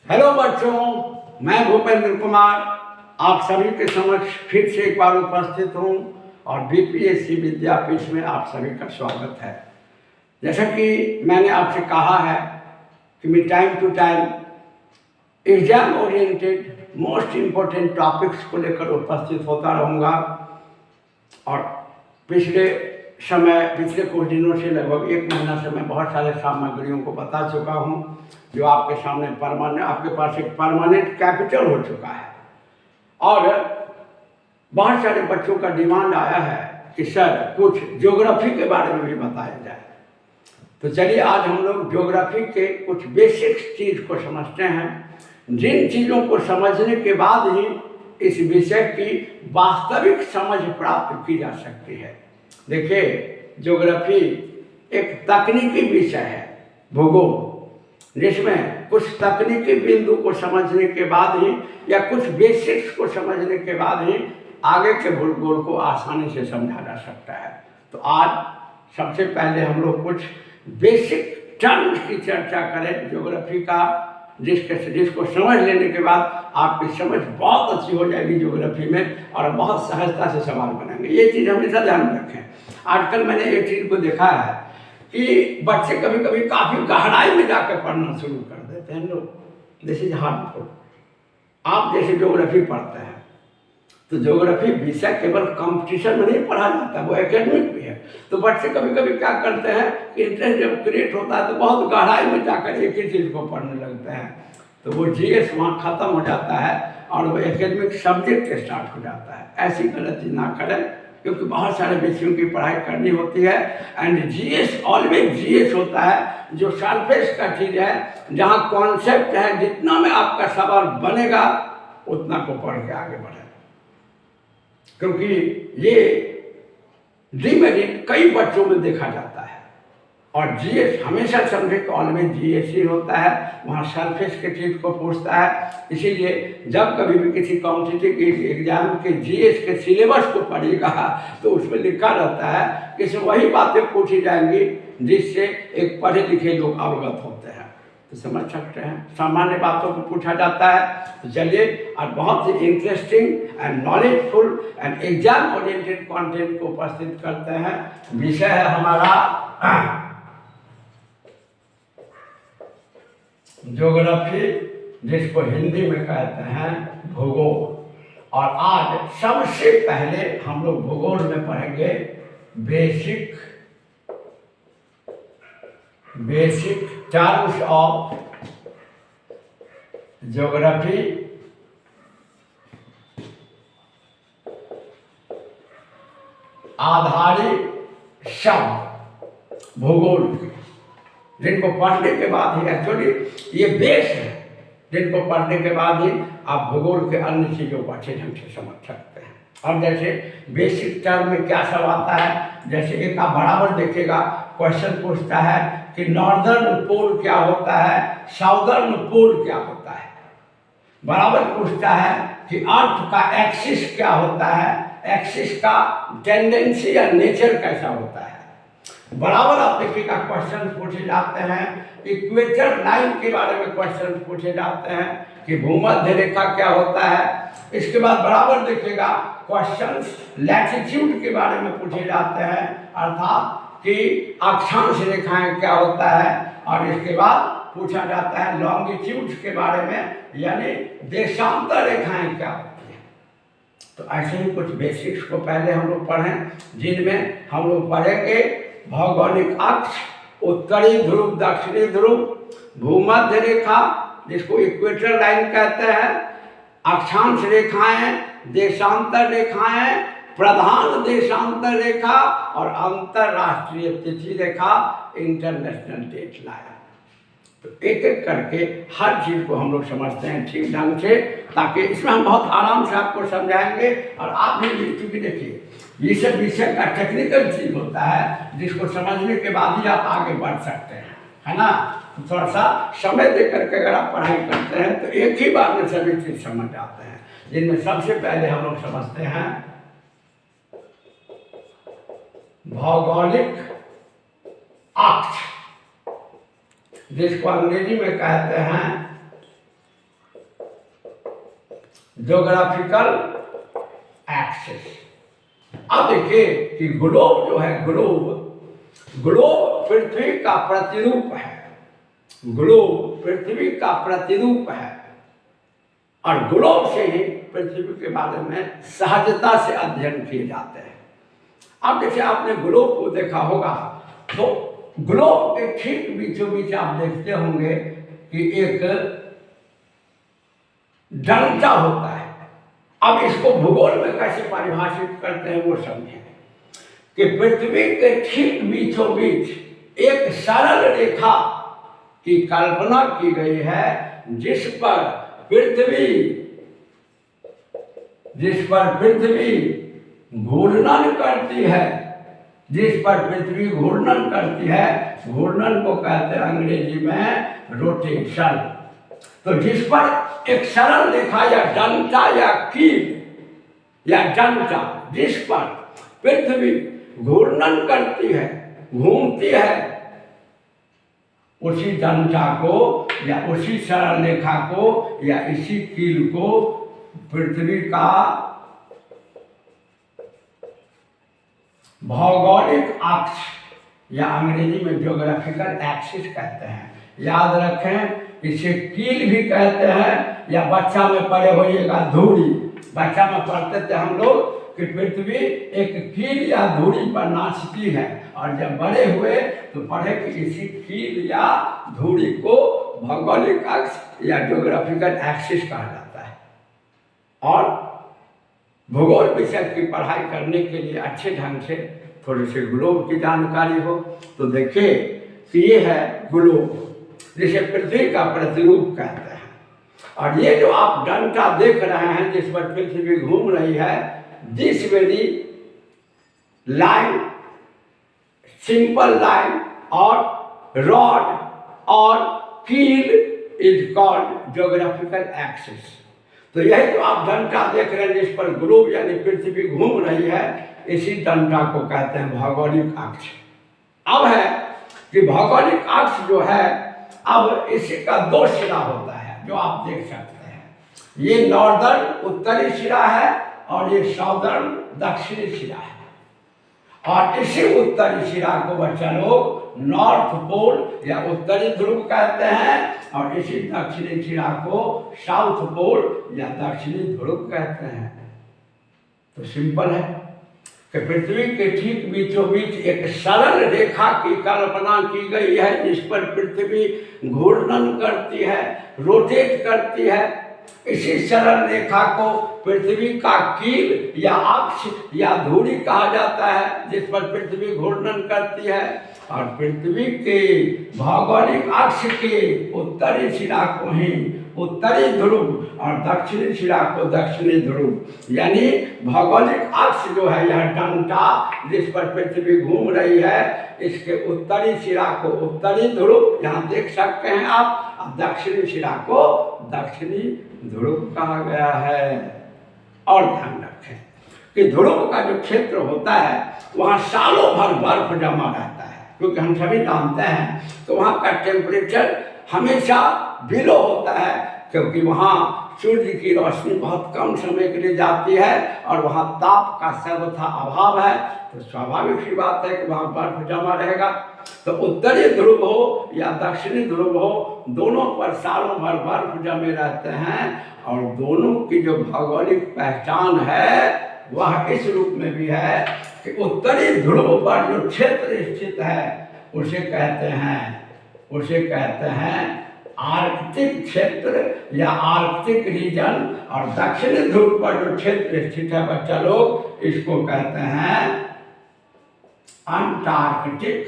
Hello बच्चों, मैं भूपेंद्र कुमार आप सभी के समक्ष फिर से एक बार उपस्थित हूँ और बीपीएससी विद्यापीठ में आप सभी का स्वागत है। जैसा कि मैंने आपसे कहा है कि मैं time to time exam oriented most important topics को लेकर उपस्थित होता रहूँगा और पिछले कुछ दिनों से लगभग एक महीना से मैं बहुत सारे सामग्रियों को बता चुका हूँ जो आपके सामने आपके पास एक परमानेंट कैपिटल हो चुका है। और बहुत सारे बच्चों का डिमांड आया है कि सर कुछ ज्योग्राफी के बारे में भी बताया जाए। तो चलिए आज हम लोग ज्योग्राफी के कुछ बेसिक चीज़ को समझते हैं, जिन चीज़ों को समझने के बाद ही इस विषय की वास्तविक समझ प्राप्त की जा सकती है। देखिए, ज्योग्राफी एक तकनीकी विषय है, भूगोल, जिसमें कुछ तकनीकी बिंदु को समझने के बाद ही या कुछ बेसिक्स को समझने के बाद ही आगे के भूगोल को आसानी से समझा जा सकता है। तो आज सबसे पहले हम लोग कुछ बेसिक टर्म्स की चर्चा करें ज्योग्राफी का, जिसको समझ लेने के बाद आपकी समझ बहुत अच्छी हो जाएगी ज्योग्राफी में और बहुत सहजता से सवाल बनाएंगे। ये चीज़ हमेशा ध्यान में रखें। आजकल मैंने एक चीज़ को देखा है कि बच्चे कभी कभी काफ़ी गहराई में जाकर पढ़ना शुरू कर देते हैं लोग। This is harmful. आप जैसे ज्योग्राफी पढ़ते हैं तो ज्योग्राफी विषय केवल कंपटीशन में नहीं पढ़ा जाता, वो एकेडमिक भी है। तो बच्चे कभी कभी क्या करते हैं कि इंटरेस्ट जब क्रिएट होता है तो बहुत गहराई में जाकर एक ही चीज़ को पढ़ने लगते हैं, तो वो जीएस वहाँ ख़त्म हो जाता है और वो एकेडमिक सब्जेक्ट स्टार्ट हो जाता है। ऐसी गलती ना करें, क्योंकि बहुत सारे विषयों की पढ़ाई करनी होती है। एंड जीएस ऑलवेज जीएस होता है जो सरफेस का चीज़ है, जहाँ कॉन्सेप्ट है, जितना में आपका सवाल बनेगा उतना को पढ़ के आगे बढ़े, क्योंकि ये डिमेरिट कई बच्चों में देखा जाता है। और जीएस हमेशा समझे कि ऑलवेज जीएस ही होता है, वहाँ सरफेस के चीज़ को पूछता है। इसीलिए जब कभी भी किसी कॉम्पिटिटिव एग्जाम के जीएस के सिलेबस को पढ़ेगा तो उसमें लिखा रहता है कि इसमें वही बातें पूछी जाएंगी जिससे एक पढ़े लिखे लोग अवगत होते हैं। तो समझ सकते हैं, सामान्य बातों को पूछा जाता है। तो चलिए और बहुत ही interesting and knowledgeful and exam oriented content को उपस्थित करते हैं। विषय है हमारा ज्योग्राफी, जिसको हिंदी में कहते हैं भूगोल। और आज सबसे पहले हम लोग भूगोल में पढ़ेंगे बेसिक टर्म्स ऑफ ज्योग्राफी, आधारित शब्द भूगोल के, जिनको पढ़ने के बाद ही एक्चुअली ये बेस है, जिनको पढ़ने के बाद ही आप भूगोल के अन्य चीज़ों को अच्छे ढंग से समझ सकते हैं। अब जैसे बेसिक टर्म में क्या सब आता है, जैसे एक आप बराबर देखिएगा क्वेश्चन पूछता है कि नॉर्दर्न पोल क्या होता है, साउदर्न पोल क्या होता है। बराबर पूछता है कि अर्थ का एक्सिस क्या होता है, एक्सिस का टेंडेंसी या नेचर कैसा होता है। बराबर आप देखिएगा क्वेश्चन पूछे जाते हैं, इक्वेटर लाइन के बारे में क्वेश्चन पूछे जाते हैं कि भूमध्य रेखा क्या होता है। इसके बाद बराबर देखिएगा क्वेश्चन लैटिट्यूड के बारे में पूछे जाते हैं, अर्थात कि अक्षांश रेखाएं क्या होता है। और इसके बाद पूछा जाता है लॉन्गिट्यूड के बारे में, यानी देशांतर रेखाएं क्या होती हैं। तो ऐसे ही कुछ बेसिक्स को पहले हम लोग पढ़ें, जिनमें हम लोग पढ़ेंगे भौगोलिक अक्ष, उत्तरी ध्रुव, दक्षिणी ध्रुव, भूमध्य रेखा जिसको इक्वेटर लाइन कहते हैं, अक्षांश रेखाएं, देशांतर रेखाएं, प्रधान देशांतर रेखा और अंतरराष्ट्रीय तिथि रेखा, इंटरनेशनल डेट लाइन। तो एक एक करके हर चीज़ को हम लोग समझते हैं ठीक ढंग से, ताकि इसमें हम बहुत आराम से आपको समझाएंगे। और आप भी चूँकि देखिए ये सब विषय का टेक्निकल चीज़ होता है, जिसको समझने के बाद ही आप आगे बढ़ सकते हैं, है ना। तो थोड़ा सा समय दे करके अगर आप पढ़ाई करते हैं तो एक ही बार में सभी चीज़ समझ आते हैं। जिनमें सबसे पहले हम लोग समझते हैं भौगोलिक अक्ष, जिसको अंग्रेजी में कहते हैं ज्योग्राफिकल एक्सिस। अब देखिए कि ग्लोब जो है, ग्लोब पृथ्वी का प्रतिरूप है, ग्लोब पृथ्वी का प्रतिरूप है और ग्लोब से ही पृथ्वी के बारे में सहजता से अध्ययन किए जाते हैं। अब जैसे आपने ग्लोब को देखा होगा तो ग्लोब के ठीक बीचों बीच आप देखते होंगे कि एक डंडा होता है। अब इसको भूगोल में कैसे परिभाषित करते हैं वो समझें कि पृथ्वी के ठीक बीचों बीच एक सरल रेखा की कल्पना की गई है जिस पर पृथ्वी घूर्णन करती है, जिस पर पृथ्वी घूर्णन करती है, घूर्णन को कहते हैं अंग्रेजी में रोटेशन। तो जिस पर एक सरल रेखा या डंटा या कील या डंटा जिस पर पृथ्वी घूर्णन करती है, घूमती है, उसी डंटा को या उसी सरल रेखा को या इसी कील को पृथ्वी का भौगोलिक अक्ष या अंग्रेजी में ज्योग्राफिकल एक्सिस कहते हैं। याद रखें, इसे कील भी कहते हैं या बच्चा में पढ़े होइएगा धूरी। बच्चा में पढ़ते थे हम लोग कि पृथ्वी एक कील या धूरी पर नाचती है, और जब बड़े हुए तो पढ़े कि इसी कील या धूरी को भौगोलिक अक्ष या ज्योग्राफिकल एक्सिस कहा जाता है। और भूगोल विषय की पढ़ाई करने के लिए अच्छे ढंग से थोड़ी सी ग्लोब की जानकारी हो तो देखिए कि ये है ग्लोब, जिसे पृथ्वी का प्रतिरूप कहते हैं। और ये जो आप डंटा देख रहे हैं जिस पर पृथ्वी घूम रही है, this very line, simple line और रॉड और कील इज कॉल्ड ज्योग्राफिकल एक्सिस। तो यही जो आप डंटा देख रहे हैं जिस पर ग्लोब यानी पृथ्वी घूम रही है, इसी डंटा को कहते हैं भौगोलिक अक्ष। अब है कि भौगोलिक अक्ष जो है, अब इसी का दो सिरा होता है जो आप देख सकते हैं। ये नॉर्दर्न उत्तरी सिरा है और ये साउदर्न दक्षिणी सिरा है। और इसी उत्तरी सिरा को बच्चा लोग नॉर्थ पोल या उत्तरी ध्रुव कहते हैं और इसी दक्षिणी सिरा को साउथ पोल या दक्षिणी ध्रुव कहते हैं। तो सिंपल है कि पृथ्वी के ठीक बीचों बीच एक सरल रेखा की कल्पना की गई है जिस पर पृथ्वी घूर्णन करती है, रोटेट करती है। इसी सरल रेखा को पृथ्वी का कील या अक्ष या धुरी कहा जाता है जिस पर पृथ्वी घूर्णन करती है। और पृथ्वी के भौगोलिक अक्ष के उत्तरी सिरा को ही उत्तरी ध्रुव और दक्षिणी सिरा को दक्षिणी ध्रुव, यानी भौगोलिक अक्ष जो है यह डंटा जिस पर पृथ्वी घूम रही है, इसके उत्तरी सिरा को उत्तरी ध्रुव यहाँ देख सकते हैं आप, और दक्षिणी सिरा को दक्षिणी ध्रुव कहा गया है। और ध्यान रखें कि ध्रुव का जो क्षेत्र होता है वहाँ सालों भर बर्फ जमा रहता है, क्योंकि हम सभी जानते हैं तो वहाँ का टेम्परेचर हमेशा बिलो होता है, क्योंकि वहाँ सूर्य की रोशनी बहुत कम समय के लिए जाती है और वहाँ ताप का सर्वथा अभाव है। तो स्वाभाविक सी बात है कि वहाँ बर्फ जमा रहेगा। तो उत्तरी ध्रुव हो या दक्षिणी ध्रुव हो, दोनों पर सालों भर बर्फ जमे रहते हैं। और दोनों की जो भौगोलिक पहचान है वह इस रूप में भी है कि उत्तरी ध्रुव पर जो क्षेत्र स्थित है उसे कहते हैं आर्कटिक क्षेत्र या आर्कटिक रीजन, और दक्षिणी ध्रुव पर जो क्षेत्र स्थित है बच्चा लोग इसको कहते हैं अंटार्कटिक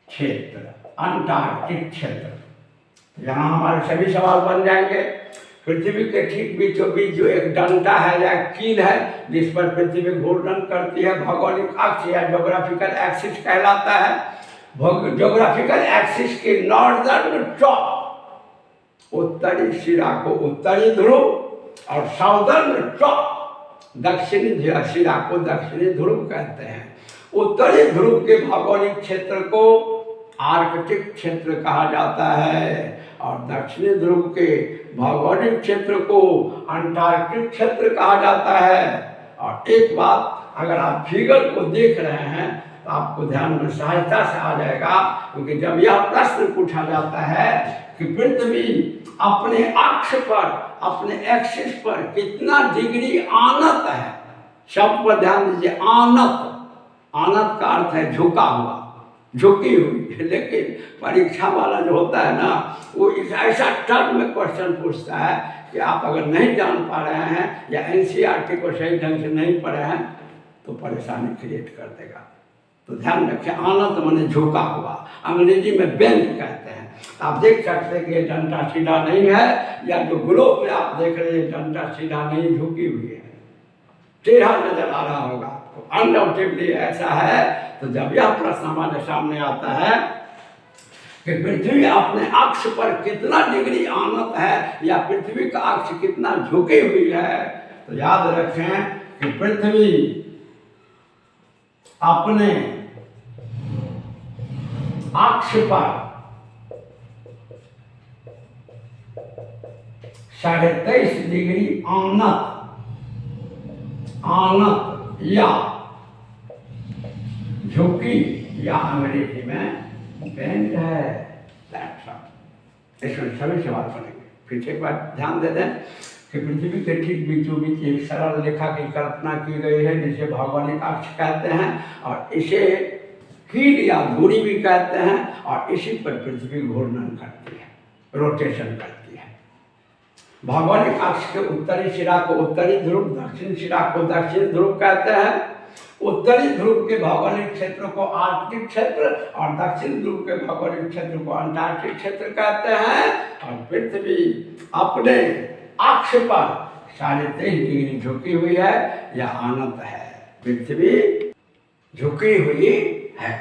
क्षेत्र। अंटार्कटिक क्षेत्र, यहाँ हमारे सभी सवाल बन जाएंगे। पृथ्वी के ठीक बीचों बीच जो एक डंटा है या कील है जिस पर पृथ्वी घूर्णन करती है, भौगोलिक अक्ष या ज्योग्राफिकल एक्सिस कहलाता है। ज्योग्राफिकल एक्सिस के नॉर्दर्न टॉप उत्तरी सिरा को उत्तरी ध्रुव और साउदर्न टॉप दक्षिणी सिरा को दक्षिणी ध्रुव कहते हैं। उत्तरी ध्रुव के भौगोलिक क्षेत्र को आर्कटिक क्षेत्र कहा जाता है और दक्षिणी ध्रुव के भौगोलिक क्षेत्र को अंटार्कटिक क्षेत्र कहा जाता है। और एक बात, अगर आप फिगर को देख रहे हैं तो आपको ध्यान में सहजता से आ जाएगा, क्योंकि जब यह प्रश्न पूछा जाता है कि पृथ्वी अपने अक्ष पर, अपने एक्सिस पर कितना डिग्री आनत है, शब्द पर ध्यान दीजिए, आनत। आनत का अर्थ है झुका हुआ, झुकी हुई। लेकिन परीक्षा वाला जो होता है ना, वो इस ऐसा टर्म में क्वेश्चन पूछता है कि आप अगर नहीं जान पा रहे हैं या एनसीईआरटी को सही ढंग से नहीं पढ़े हैं तो परेशानी क्रिएट कर देगा। तो ध्यान रखें, आनत माने झुका हुआ, अंग्रेजी में बेंड कहते हैं। तो आप देख सकते हैं कि ये डंडा सीधा नहीं है, या जो ग्लोब में आप देख रहे हैं डंडा सीधा नहीं, झुकी हुई है, टेढ़ा नजर आ रहा होगा आपको, अनडाउटेबली ऐसा है। तो जब यह प्रश्न हमारे सामने आता है कि पृथ्वी अपने अक्ष पर कितना डिग्री आनत है या पृथ्वी का अक्ष कितना झुकी हुई है, तो याद रखें कि पृथ्वी अपने अक्ष पर 23.5 डिग्री आनत या झुकी या अंग्रेजी में बेंड है। इसमें सभी सवाल बनेंगे। फिर एक बार ध्यान दे दें कि पृथ्वी के ठीक बीचों बीच एक सरल रेखा की कल्पना की गई है, जिसे भौगोलिक अक्ष कहते हैं, और इसे कील या धुरी भी कहते हैं, और इसी पर पृथ्वी घूर्णन करती है, रोटेशन करती है। भौगोलिक अक्ष के उत्तरी सिरा को उत्तरी ध्रुव, दक्षिण सिरा को दक्षिण ध्रुव कहते हैं। उत्तरी ध्रुव के भौगोलिक क्षेत्र को आर्कटिक क्षेत्र और दक्षिण ध्रुव के भौगोलिक क्षेत्र को अंटार्कटिक क्षेत्र कहते हैं। और पृथ्वी अपने अक्ष पर 23.5 डिग्री झुकी हुई है या आनत है। पृथ्वी झुकी हुई है,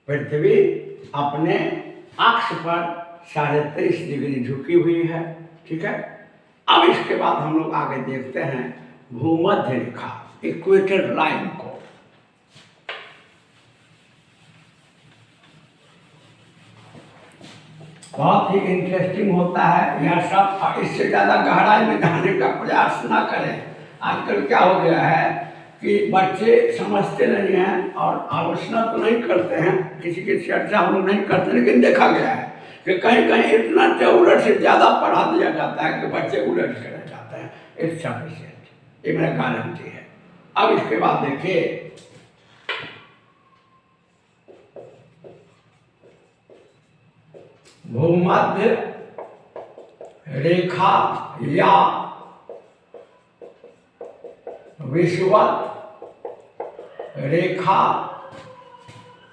पृथ्वी अपने अक्ष पर 23.5 डिग्री झुकी हुई है। ठीक है, अब इसके बाद हम लोग आगे देखते हैं भूमध्य रेखा, इक्वेटर लाइन को। बहुत ही इंटरेस्टिंग होता है यह सब। इससे ज़्यादा गहराई में जाने का प्रयास ना करें। आजकल क्या हो गया है कि बच्चे समझते नहीं हैं और आलोचना तो नहीं करते हैं, किसी की चर्चा हम लोग नहीं करते, लेकिन देखा गया है कि कहीं कहीं इतना उलट से ज़्यादा पढ़ा दिया जाता है कि बच्चे उलट कर जाते हैं। इट्स सफिशिएंट, ये मेरा गारंटी है। अब इसके बाद देखिए, भूमध्य रेखा या विषुवत रेखा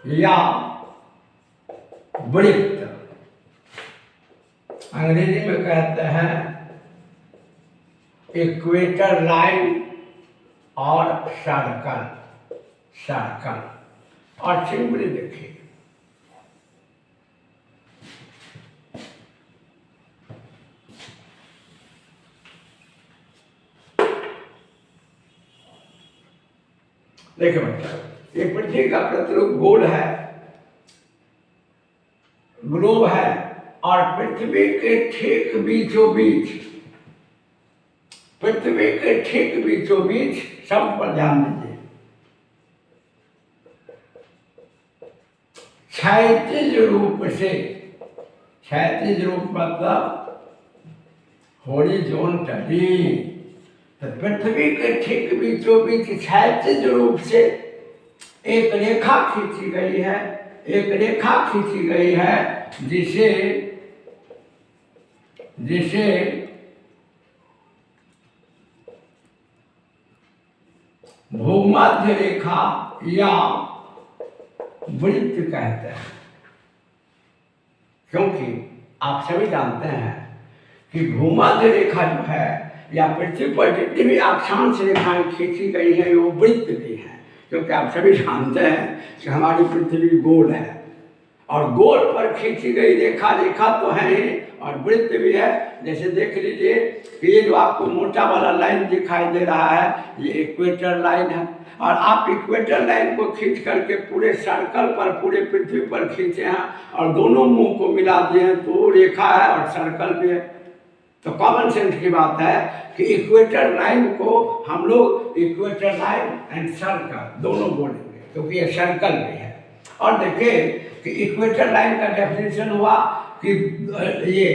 या वृत्त, अंग्रेजी में कहते हैं इक्वेटर लाइन और सर्कल। और सिंपली देखिए, देखिए बच्चा, ये पृथ्वी का प्रतिरूप गोल है, ग्लोब है, और पृथ्वी के ठीक बीचों बीच, पृथ्वी के ठीक बीचों बीच, सब पर ध्यान दीजिए, क्षैतिज रूप से, क्षैतिज रूप मतलब हॉरिजॉन्टली, तो पृथ्वी के ठीक बीचों बीच क्षैतिज रूप से एक रेखा खींची गई है, एक रेखा खींची गई है जिसे भूमध्य रेखा या वृत्त कहते हैं। क्योंकि आप सभी जानते हैं कि भूमध्य रेखा जो है या पृथ्वी पर जितनी भी अक्षांश रेखाएं खींची गई हैं वो वृत्त भी हैं। क्योंकि आप सभी जानते हैं कि हमारी पृथ्वी गोल है और गोल पर खींची गई रेखा, रेखा तो है ही और वृत्त भी है। जैसे देख लीजिए कि ये जो आपको मोटा वाला लाइन दिखाई दे रहा है ये इक्वेटर लाइन है, और आप इक्वेटर लाइन को खींच करके पूरे सर्कल पर, पूरे पृथ्वी पर खींचे हैं और दोनों मुंह को मिला दिए हैं तो रेखा है और सर्कल भी है। तो कॉमन सेंस की बात है कि इक्वेटर लाइन को हम लोग इक्वेटर लाइन एंड सर्कल दोनों बोलेंगे क्योंकि ये सर्कल भी है। और देखिए कि इक्वेटर लाइन का डेफिनेशन हुआ कि ये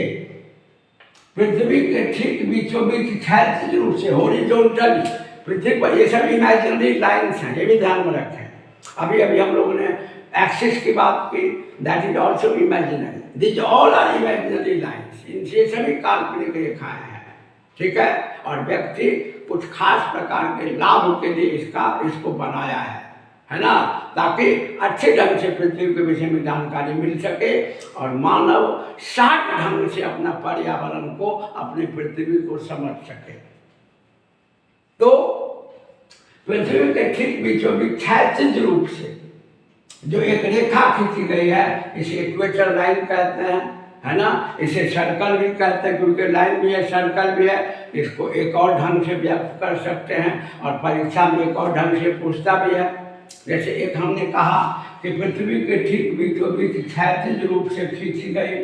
पृथ्वी के ठीक बीचों बीच क्षैतिज रूप से हॉरिजॉन्टल पृथ्वी पर, ये सब इमेजिनरी लाइन्स हैं, ये भी ध्यान में रखें। अभी अभी हम लोगों ने एक्सिस की बात की, that is also imaginary, this all are imaginary lines, इनसे सभी काल्पनिक रेखाएं हैं, ठीक है। और व्यक्ति कुछ खास प्रकार के लाभ के लिए इसको बनाया है ना, ताकि अच्छे ढंग से पृथ्वी के विषय में जानकारी मिल सके और मानव शांत ढंग से अपना पर्यावरण को, अपनी पृथ्वी को समझ सके। तो पृथ्वी के ठीक बीचों बीच क्षैतिज रूप से जो एक रेखा खींची गई है इसे इक्वेटर लाइन कहते हैं, है ना। इसे सर्कल भी कहते हैं क्योंकि लाइन भी है सर्कल भी है। इसको एक और ढंग से व्यक्त कर सकते हैं और परीक्षा में एक और ढंग से पूछता भी है। जैसे एक हमने कहा कि पृथ्वी के ठीक बीचों बीच क्षैतिज रूप से खींची गई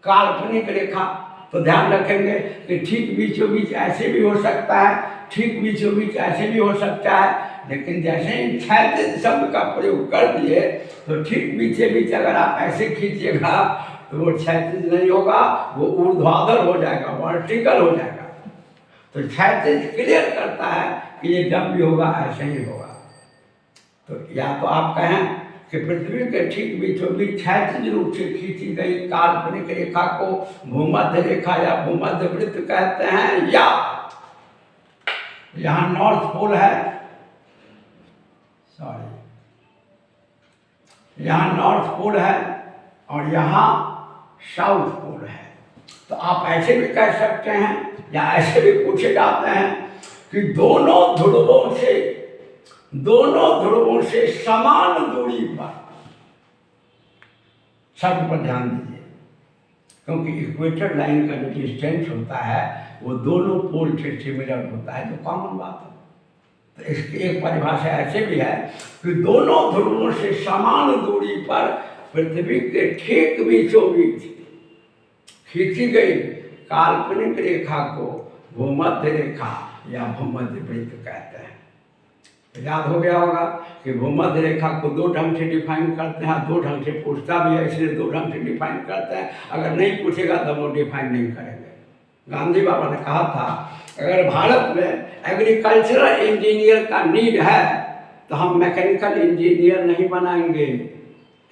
काल्पनिक रेखा, तो ध्यान रखेंगे कि ठीक बीचों बीच ऐसे भी हो सकता है, ठीक बीचों बीच ऐसे भी हो सकता है, लेकिन जैसे ही क्षैतिज शब्द का प्रयोग कर दिए तो ठीक बीचे बीच अगर आप ऐसे खींचिएगा तो वो क्षैतिज नहीं होगा, वो ऊर्ध्वाधर हो जाएगा, वर्टिकल हो जाएगा। तो क्षैतिज क्लियर करता है कि ये जब भी होगा ऐसे ही होगा। तो या तो आप कहें कि पृथ्वी के ठीक बीचों बीच क्षैतिज रूप से खींची गई काल्पनिक रेखा को भूमध्य रेखा या भूमध्य वृत्त कहते हैं, या यहाँ नॉर्थ पोल है, यहाँ नॉर्थ पोल है और यहाँ साउथ पोल है। तो आप ऐसे भी कह सकते हैं या ऐसे भी पूछे जाते हैं कि दोनों ध्रुवों से समान दूरी पर, शब्द पर ध्यान दीजिए क्योंकि इक्वेटर लाइन का जो डिस्टेंस होता है वो दोनों पोल से सिमिलर होता है, तो कॉमन बात है। तो इसकी एक परिभाषा ऐसे भी है कि दोनों ध्रुवों से समान दूरी पर पृथ्वी के ठीक बीचों बीच खींची गई काल्पनिक रेखा को भूमध्य रेखा या भूमध्य वृत्त कहते हैं। याद हो गया होगा कि भूमध्य रेखा को दो ढंग से डिफाइन करते हैं, दो ढंग से पूछता भी है, इसलिए दो ढंग से डिफाइन करते हैं। अगर नहीं पूछेगा तो वो डिफाइन नहीं करेंगे। गांधी बाबा ने कहा था अगर भारत में एग्रीकल्चरल इंजीनियर का नीड है तो हम मैकेनिकल इंजीनियर नहीं बनाएंगे,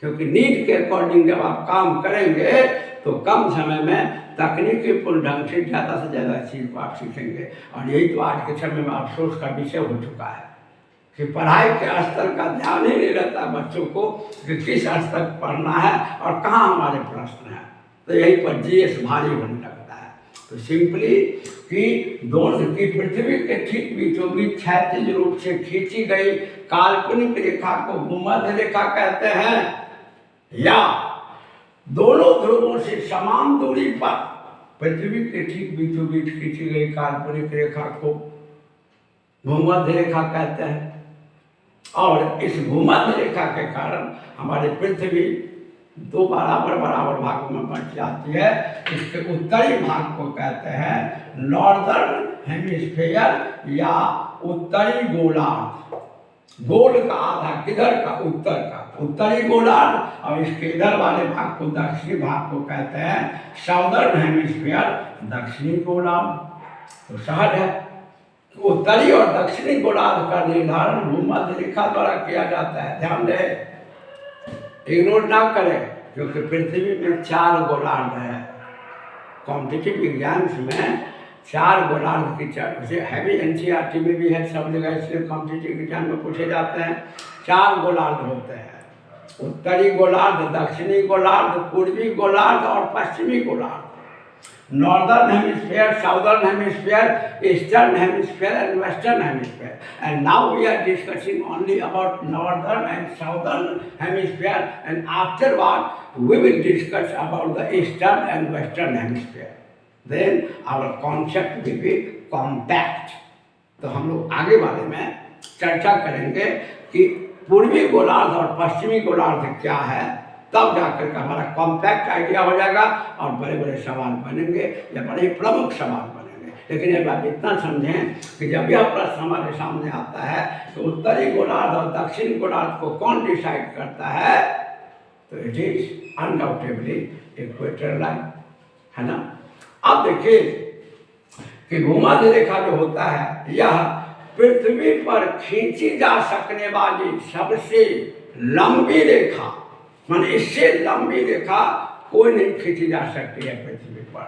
क्योंकि नीड के अकॉर्डिंग जब आप काम करेंगे तो कम समय में तकनीकी पूर्ण ढंग से ज़्यादा चीज़ को आप सीखेंगे। और यही तो आज के समय में अफसोस का विषय हो चुका है कि पढ़ाई के स्तर का ध्यान ही नहीं रहता बच्चों को कि किस स्तर तक पढ़ना है और कहाँ हमारे प्रश्न हैं। तो यहीं पर जीएस भारी होने लगता है। तो सिंपली कि दोनों की पृथ्वी के ठीक बीचों बीच क्षैतिज रूप से खींची गई काल्पनिक रेखा को भूमध्य रेखा कहते हैं, या दोनों ध्रुवों से समान दूरी पर पृथ्वी के ठीक बीचों बीच खींची गई काल्पनिक रेखा को भूमध्य रेखा कहते हैं। और इस भूमध्य रेखा के कारण हमारी पृथ्वी दो बराबर भागों में बंट जाती है। इसके उत्तरी भाग को कहते हैं नॉर्दर्न हेमिस्फीयर या उत्तरी गोलार्ध। गोल का आधा किधर का, उत्तर का, उत्तरी गोलार्ध, और इसके इधर वाले भाग को, दक्षिणी भाग को कहते हैं साउदर्न हेमिस्फीयर, दक्षिणी गोलार्ध। तो सहज है उत्तरी और दक्षिणी गोलार्ध का निर्धारण भूमध्य रेखा द्वारा किया जाता है। ध्यान दें, इग्नोर ना करें, क्योंकि पृथ्वी में 4 गोलार्ध है। कॉम्पिटिटिव एग्जाम्स में 4 गोलार्ध की जैसे हैवी एनसीईआरटी में भी है सब जगह, इसलिए कॉम्पिटिटिव एग्जाम में पूछे जाते हैं। 4 गोलार्ध होते हैं, उत्तरी गोलार्ध, दक्षिणी गोलार्ध, पूर्वी गोलार्ध और पश्चिमी गोलार्ध। northern hemisphere, southern hemisphere, eastern hemisphere and western hemisphere. And now we are discussing only about northern and southern hemisphere, and afterward we will discuss about the eastern and western hemisphere. Then our concept will be compact. तो हम लोग आगे वाले में चर्चा करेंगे कि पूर्वी गोलार्ध और पश्चिमी गोलार्ध क्या है, तब जाकर के हमारा कॉम्पैक्ट आइडिया हो जाएगा और बड़े बड़े सवाल बनेंगे या बड़े प्रमुख सवाल बनेंगे। लेकिन एक बात इतना समझें कि जब यह प्रश्न हमारे सामने आता है तो उत्तरी गोलार्ध और दक्षिण गोलार्ध को कौन डिसाइड करता है, तो it is undoubtedly equator line, है ना। अब देखिए कि भूमध्य रेखा जो होता है यह पृथ्वी पर खींची जा सकने वाली सबसे लंबी रेखा, माने इससे लंबी रेखा कोई नहीं खींची जा सकती है पृथ्वी पर।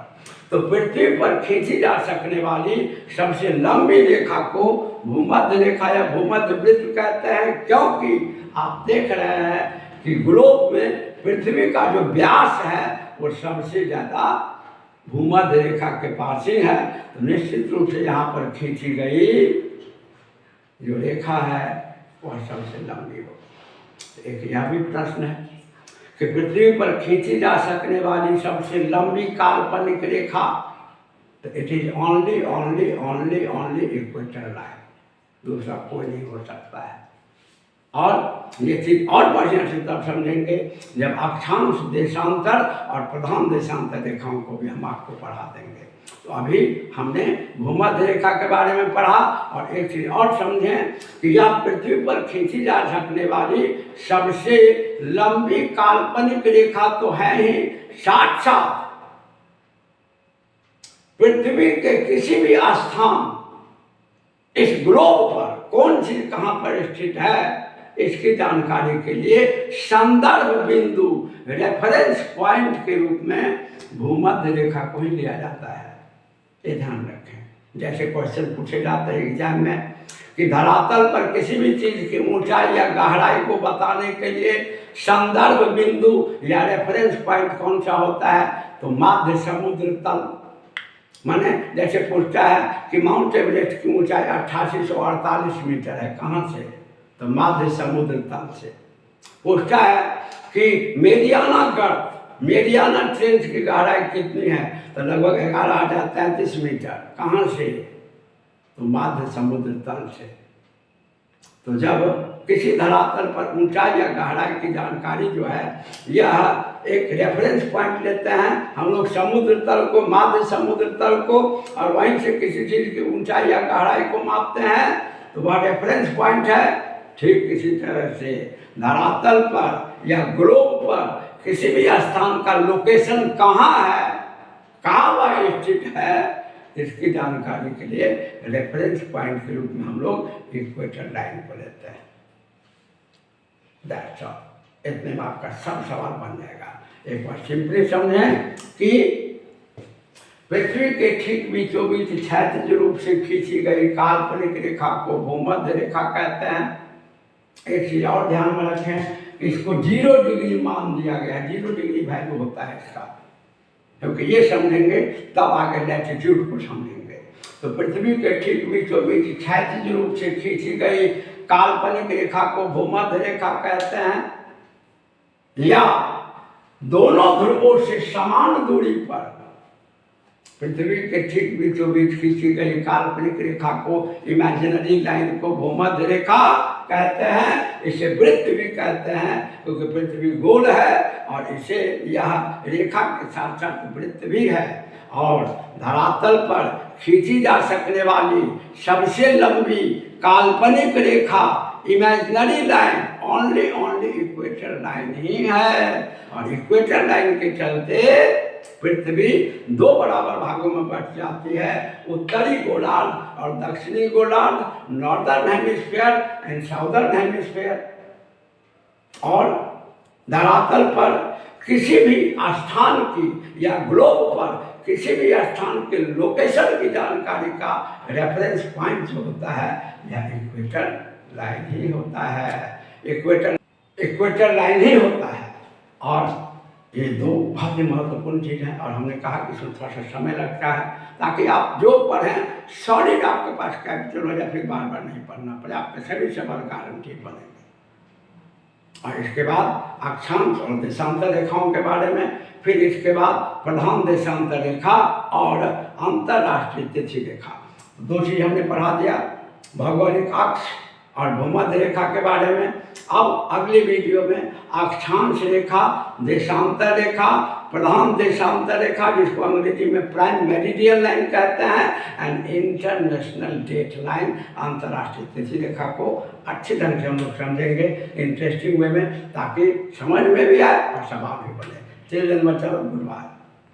तो पृथ्वी पर खींची जा सकने वाली सबसे लंबी रेखा को भूमध्य रेखा या भूमध्य वृत्त कहते हैं, क्योंकि आप देख रहे हैं कि ग्लोब में पृथ्वी का जो व्यास है वो सबसे ज़्यादा भूमध्य रेखा के पास ही है। तो निश्चित रूप से यहाँ पर खींची गई जो रेखा है वह सबसे लंबी हो। एक यह भी प्रश्न है कि पृथ्वी पर खींची जा सकने वाली सबसे लंबी काल्पनिक रेखा, तो it is only only only only equator line, दूसरा कोई नहीं हो सकता है। और ये चीज़ और बढ़िया से तब समझेंगे जब अक्षांश देशांतर और प्रधान देशांतर रेखाओं को भी हम आपको पढ़ा देंगे। तो अभी हमने भूमध्य रेखा के बारे में पढ़ा, और एक चीज़ और समझें कि यह पृथ्वी पर खींची जा सकने वाली सबसे लंबी काल्पनिक रेखा तो है ही, साथ साथ पृथ्वी के किसी भी स्थान इस ग्लोब पर कौन चीज कहाँ पर स्थित है इसकी जानकारी के लिए संदर्भ बिंदु रेफरेंस पॉइंट के रूप में भूमध्य रेखा को ही लिया जाता है। ये ध्यान रखें। जैसे क्वेश्चन पूछे जाते हैं एग्जाम में कि धरातल पर किसी भी चीज की ऊंचाई या गहराई को बताने के लिए संदर्भ बिंदु या रेफरेंस पॉइंट कौन सा होता है, तो माध्य समुद्र तल। माने जैसे पूछता है कि माउंट एवरेस्ट की ऊंचाई 8848 मीटर है, कहाँ से, तो माध्य समुद्र तल से। पूछता है कि मेरियाना गर्त, मेरियाना ट्रेंच की गहराई कितनी है, तो लगभग 11,033 मीटर, कहाँ से, तो माध्य समुद्र तल से। तो जब किसी धरातल पर ऊंचाई या गहराई की जानकारी जो है यह एक रेफरेंस पॉइंट लेते हैं हम लोग समुद्र तल को, माध्य समुद्र तल को, और वहीं से किसी चीज़ की ऊंचाई या गहराई को मापते हैं, तो वह रेफरेंस पॉइंट है। ठीक इसी तरह से धरातल पर या ग्लोब पर किसी भी स्थान का लोकेशन कहाँ है, कहाँ वह स्थित है, इसकी जानकारी के लिए रेफरेंस पॉइंट के रूप में हम लोग इक्वेटर लाइन को लेते हैं। That's all. इतने में आपका सब सवाल बन जाएगा। एक बार सिंपली समझें कि पृथ्वी के ठीक बीचों बीच क्षैतिज रूप से खींची गई काल्पनिक रेखा को भूमध्य रेखा कहते हैं। एक चीज और ध्यान में रखें, इसको 0 डिग्री मान दिया गया है, 0 डिग्री वैल्यू होता है इसका, क्योंकि ये समझेंगे तब आगे लैटिट्यूड को समझेंगे। तो पृथ्वी के ठीक बीचों बीच क्षैतिज रूप से खींची गई काल्पनिक रेखा को भूमध्य रेखा कहते हैं, या दोनों ध्रुवों से समान दूरी पर पृथ्वी के ठीक बीचों बीच खींची गई काल्पनिक रेखा को, इमेजिनरी लाइन को भूमध्य रेखा कहते हैं। इसे वृत्त भी कहते हैं क्योंकि पृथ्वी गोल है और इसे यह रेखा के साथ साथ वृत्त भी है। और धरातल पर खींची जा सकने वाली सबसे लंबी काल्पनिक रेखा, imaginary line, only only equator line ही है। और इक्वेटर लाइन के चलते पृथ्वी 2 बराबर भागों में बट जाती है, उत्तरी गोलार्ध और दक्षिणी गोलार्ध, northern hemisphere and southern hemisphere. और धरातल पर किसी भी स्थान की या ग्लोब पर किसी भी स्थान के लोकेशन की जानकारी का रेफरेंस पॉइंट जो होता है यह इक्वेटर लाइन ही होता है, इक्वेटर लाइन ही होता है। और ये दो बहुत ही महत्वपूर्ण चीज़ हैं और हमने कहा कि इसमें थोड़ा सा समय लगता है ताकि आप जो पढ़ें सॉलिड आपके पास कैपिटल हो जाए, फिर बार बार नहीं पढ़ना पड़े, आपके सभी सवाल गारंटी बनेंगे। और इसके बाद अक्षांश और देशांतर रेखाओं के बारे में, फिर इसके बाद प्रधान देशांतर रेखा और अंतर्राष्ट्रीय तिथि रेखा, दो चीज़ हमने पढ़ा दिया, भौगोलिक अक्ष और भूमध्य रेखा के बारे में। अब अगली वीडियो में अक्षांश रेखा, देशांतर रेखा, प्रधान देशांतर रेखा जिसको अंग्रेजी में प्राइम मेरिडियन लाइन कहते हैं, एंड इंटरनेशनल डेट लाइन, अंतर्राष्ट्रीय तिथि रेखा को अच्छे ढंग से हम लोग समझेंगे इंटरेस्टिंग वे में, ताकि समझ में भी आए और सवाल भी बने। Till then, good bye.